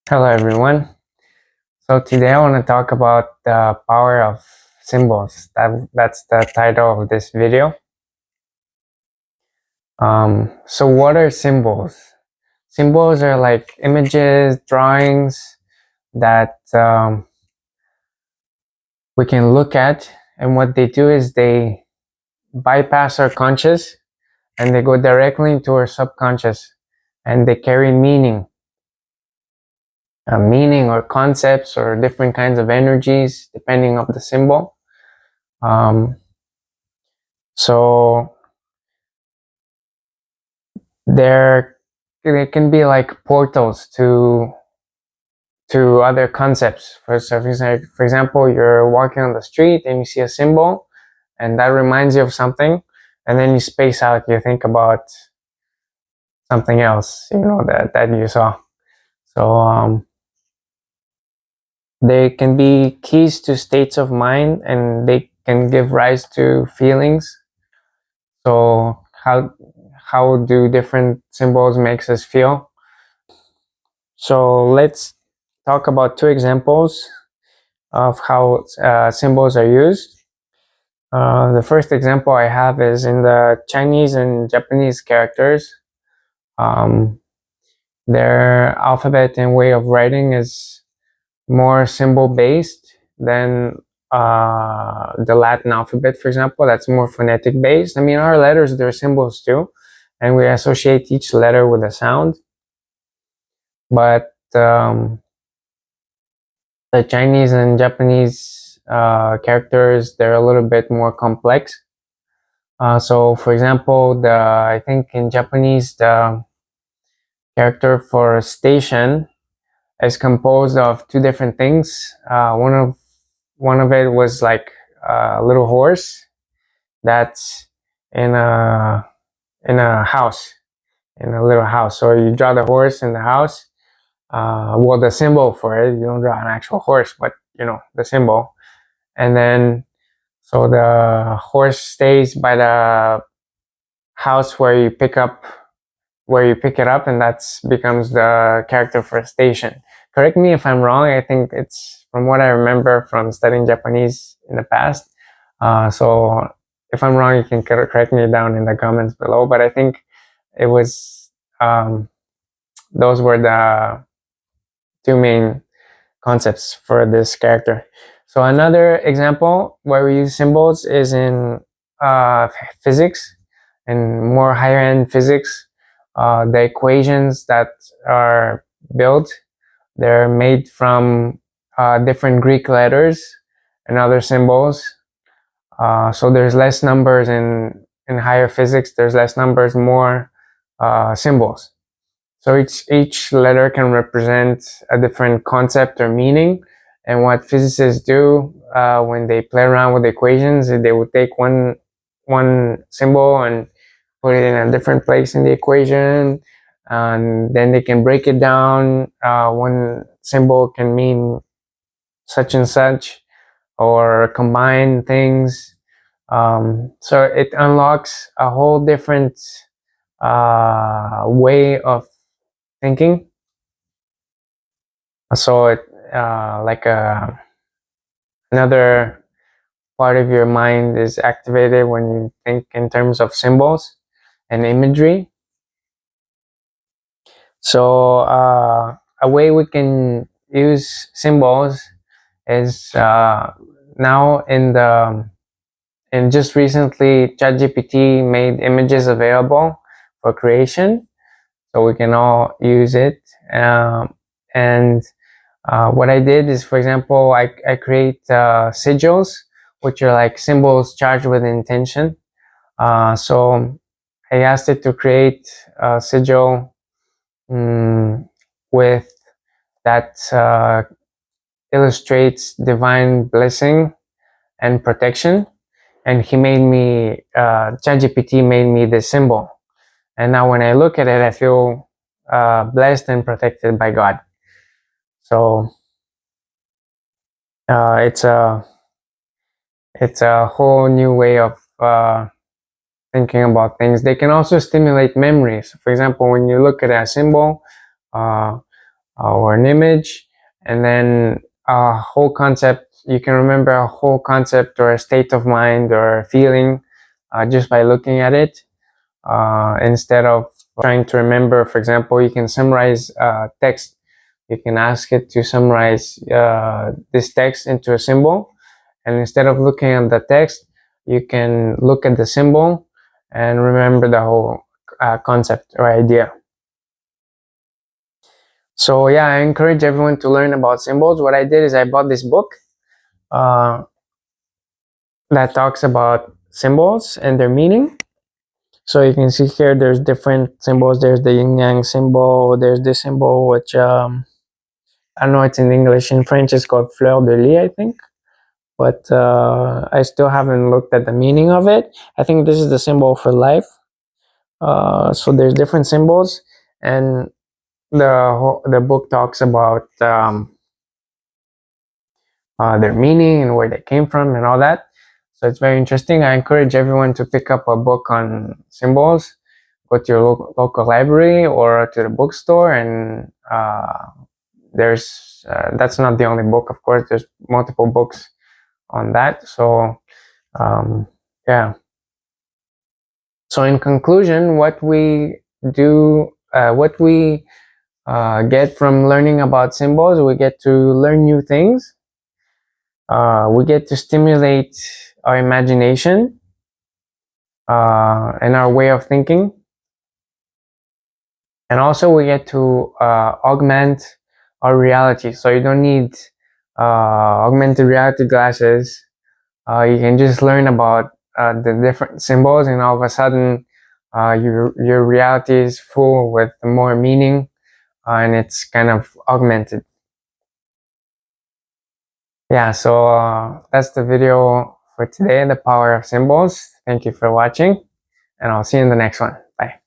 Hello everyone. So today I want to talk about the power of symbols. That's the title of this video. So what are symbols? Symbols are like images, drawings that we can look at, and what they do is they bypass our conscious and they go directly into our subconscious, and they carry meaning. Meaning or concepts or different kinds of energies depending on the symbol. Um, so there it can be like portals to other concepts. For example, you're walking on the street and you see a symbol and that reminds you of something, and then you space out, you think about something else, that you saw. So they can be keys to states of mind, and they can give rise to feelings. So how do different symbols makes us feel? So let's talk about two examples of how symbols are used. The first example I have is in the Chinese and Japanese characters. Um, their alphabet and way of writing is more symbol based than the Latin alphabet, for example. That's more phonetic based. I mean, our letters, they're symbols too, and we associate each letter with a sound. But the Chinese and Japanese characters, they're a little bit more complex. So for example, I think in Japanese, the character for station is composed of two different things. One of it was like a little horse that's in a house, in a little house. So you draw the horse in the house. Well, the symbol for it, you don't draw an actual horse, but the symbol. And then so the horse stays by the house where you pick it up, and that's becomes the character for a station. Correct me if I'm wrong. I think it's from what I remember from studying Japanese in the past. So if I'm wrong, you can correct me down in the comments below. But I think it was those were the two main concepts for this character. So another example where we use symbols is in physics and more higher end physics. The equations that are built, they're made from different Greek letters and other symbols. So there's less numbers in higher physics. There's less numbers, more symbols. So each letter can represent a different concept or meaning. And what physicists do when they play around with equations is they would take one symbol and put it in a different place in the equation, and then they can break it down. One symbol can mean such and such, or combine things. So it unlocks a whole different way of thinking. So it like another part of your mind is activated when you think in terms of symbols and imagery. So a way we can use symbols is now in just recently ChatGPT made images available for creation, so we can all use it. And what I did is, for example, I create sigils, which are like symbols charged with intention. So I asked it to create a sigil with that illustrates divine blessing and protection. And he made me, ChatGPT made me this symbol. And now when I look at it, I feel blessed and protected by God. So it's a whole new way of thinking about things. They can also stimulate memories. For example, when you look at a symbol, uh, or an image, and then a whole concept. You can remember a whole concept or a state of mind or a feeling just by looking at it, instead of trying to remember. For example, you can summarize text. You can ask it to summarize this text into a symbol, and instead of looking at the text, you can look at the symbol and remember the whole concept or idea. So yeah, I encourage everyone to learn about symbols. What I did is I bought this book uh, that talks about symbols and their meaning. So you can see here there's different symbols. There's the yin yang symbol. There's this symbol which I don't know, it's in English. In French it's called fleur de lis, I think. But I still haven't looked at the meaning of it. I think this is the symbol for life. So there's different symbols, and the book talks about their meaning and where they came from and all that. So it's very interesting. I encourage everyone to pick up a book on symbols. Go to your local library or to the bookstore, and there's that's not the only book, of course. There's multiple books on that. So yeah. So in conclusion, what we do, what we get from learning about symbols, we get to learn new things. We get to stimulate our imagination and our way of thinking. And also we get to augment our reality. So you don't need augmented reality glasses. You can just learn about the different symbols, and all of a sudden your reality is full with more meaning, and it's kind of augmented. Yeah, so that's the video for today, the power of symbols. Thank you for watching, and I'll see you in the next one. Bye.